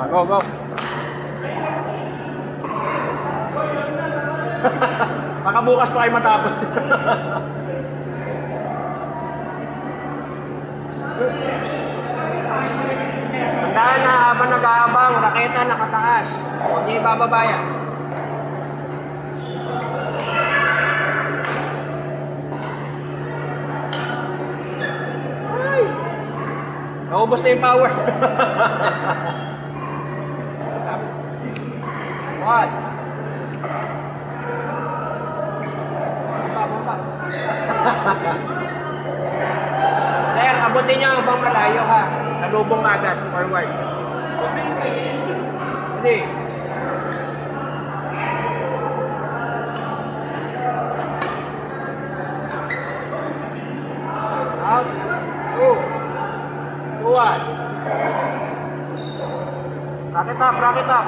Go, go. Baka bukas pa kayo matapos. Tandaan na habang nag-aabang, raketa nakataas. Huwag niyo ibababa yan. Ay! Naubos na yung power. What? Sir, abutin niyo habang malayo ha. Sa lubong agad, forward. Hindi. Out. 2. 1. Rocket up, rocket up.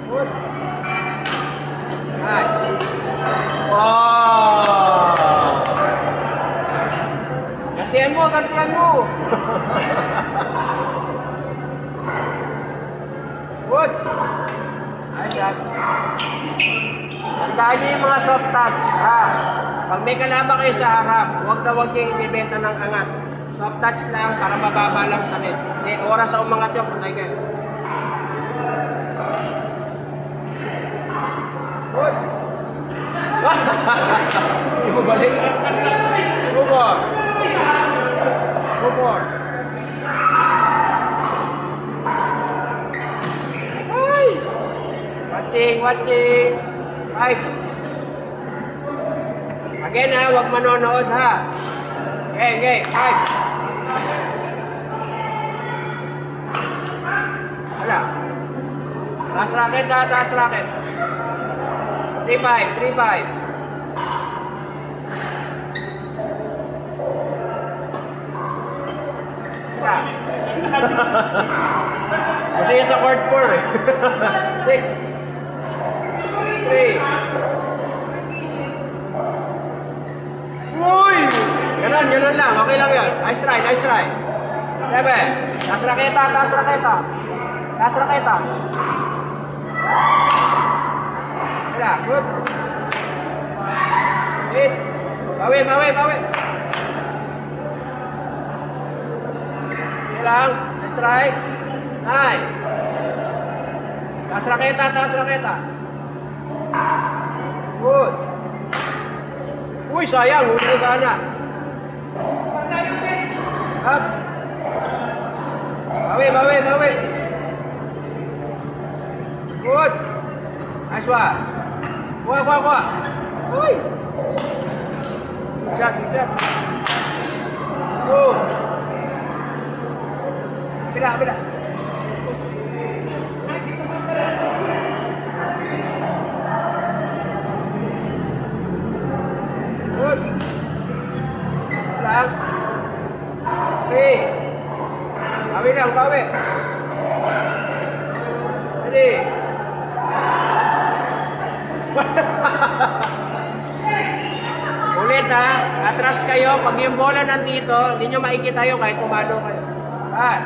Good. Right. Wow! Gantian mo, gantian mo. Good. Nice shot. Tandaan niyo yung mga soft touch. Ha? Pag may kalaban kayo sa harap, huwag na huwag yung ibibenta ng angat. Soft touch lang para mababa lang sa net. Kasi oras sa umangat yun, patay kayo. Good. Hindi mo balik. Move on. Move on. Ay! Watching, watching. 5. Again ha, huwag manonood ha. Okay, okay. 5. Wala. Taas racket ha, taas racket. 3-5, 3-5. Wala. Kasi yung sa court 4 eh. 6. 3. Uy! Ganun, ganun lang. Okay lang yan. Nice try, nice try. 7. Taas raketa, taas raketa. Taas raketa. Wala, good. 8. Bawi, bawi, bawi. Okay lang. Nice try. 9. Taas raketa, taas raketa. Good. Uy, sayang. Huwag na sana. Up. Bawi, bawi, bawi. Good. Nice one. Kuha, kuha, kuha. Uy. Good shot, good shot. Go. Bila, bila. Good. Lang. 3. Bawi lang, bawi. Ready. Ulit ha. Atras kayo. Pag yung bola nandito, hindi nyo makikita yun kahit pumalo kayo. Pass.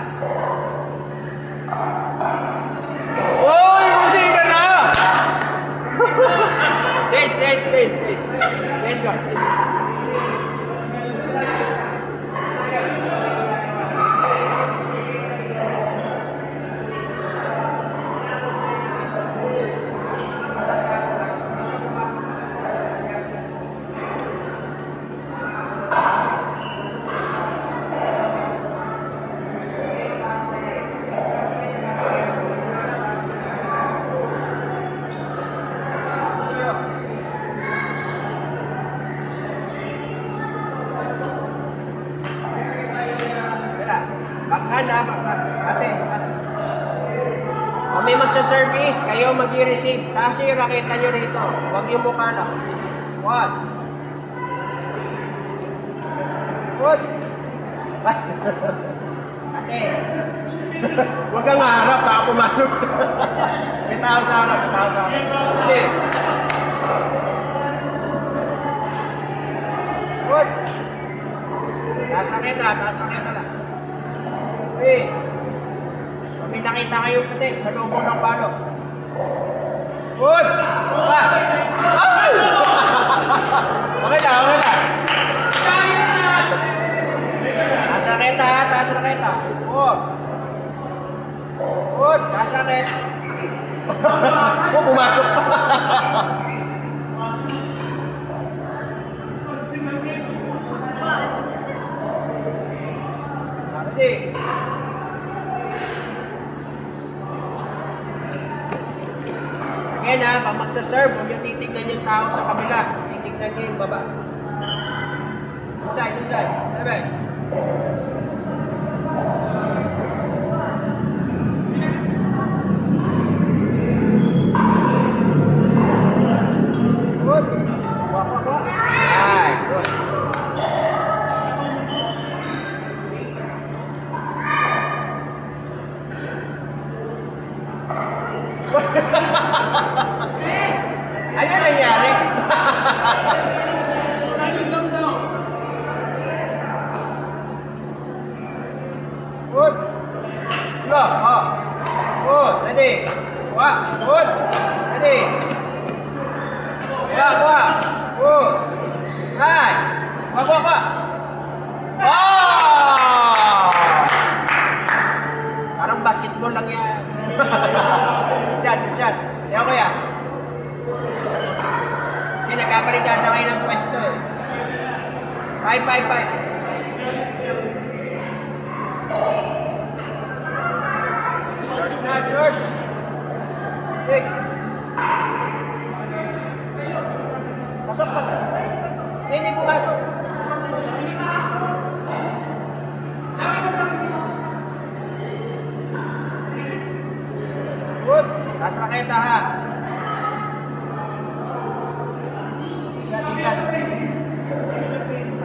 Uy! Hindi ka na! Wait, wait, wait, wait. Wait, go. Backhand ha, backhand. Ate, kung may magsa-service, kayo mag-i-receive. Taas yung raketa nyo rito. Huwag yung mukha lang. 1. Good. Ate. Huwag kang harap, baka pumanok. May tao sa harap, may tao sa harap. Ate. Good. kita, taas na kita lang. Okay. Pag may nakita kayong puti, sa loob ng palo. Good! Ah! Ay! Okay lang, okay lang. Taas na kita, taas na kita. Good. Good, taas na kita. Oh, pumasok pa. Ready? Again ha, pag magsaserve, huwag yung titignan yung tao sa kabila. Titignan nyo yung baba. Inside, inside. 7. Good. Walk, walk, walk. Ay, good. Ano nangyari? Good. Go. Oh. Good. Ready. Kuha. Good. Ready. Kuha, kuha. Good. Nice. Kuha, kuha, kuha. Oh! Parang basketball lang yan. Diyan, diyan. Ayaw ko yan. Hindi, nagkapalitan na kayo ng pwesto eh. 5, 5, 5. George na, George. 6. Pasok, pasok. Hindi pumasok. Good. Taas raketa ha.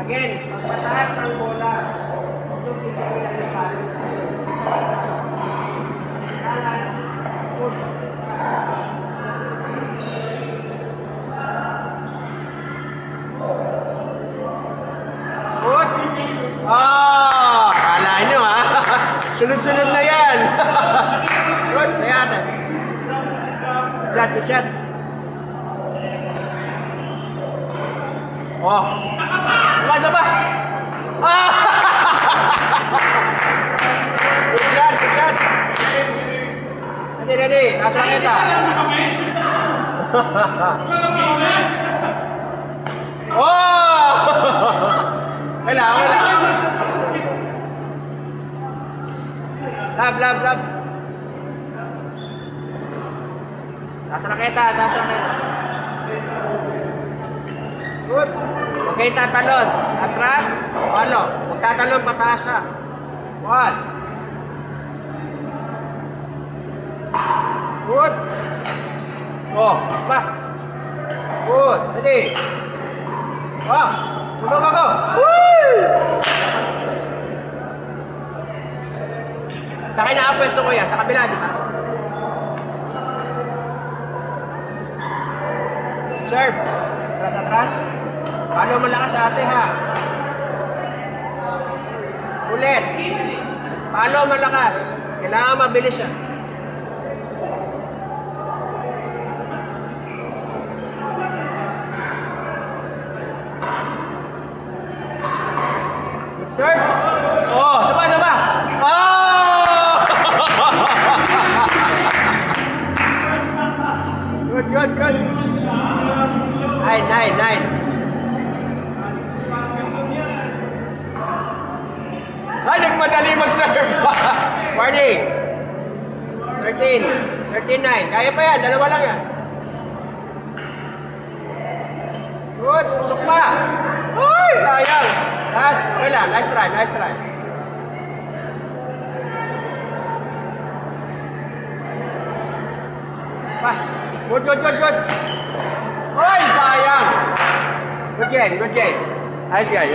Again, pag mataas ang bola, huwag yung titigilan ng palo. Good. Good. Ah, kala nyo ha. Sunod-sunod na yan. Good. Kaya ata. Chat, chat. Oh. Saba. Ah! Chat, chat. Ready, ready. Taas lang kita. Oh! Wala, wala. Lab. Taas lang kita, taas lang kita. Good. Okay, tatalon. Atras. Palo. Magtatalon, pataas ha. 1. Good. Oh, pa. Good. Ready. Oh. Go. Woo! Sa akin na pwesto ko yan. Sa kabila, di ba? Serve. Atras. Palo malakas sa ate ha. Ulit. Palo malakas. Kailangan mabilis siya. Serve. Oh, saba. Oh! Good. 9. Ay, nagmadali mag-serve. Warning. 13-9. Kaya pa yan. Dalawa lang yan. Good. Pusok pa. Uy, sayang. Last. Okay lang. Nice try. Pa. Good. Uy, sayang. Good game. Nice guy.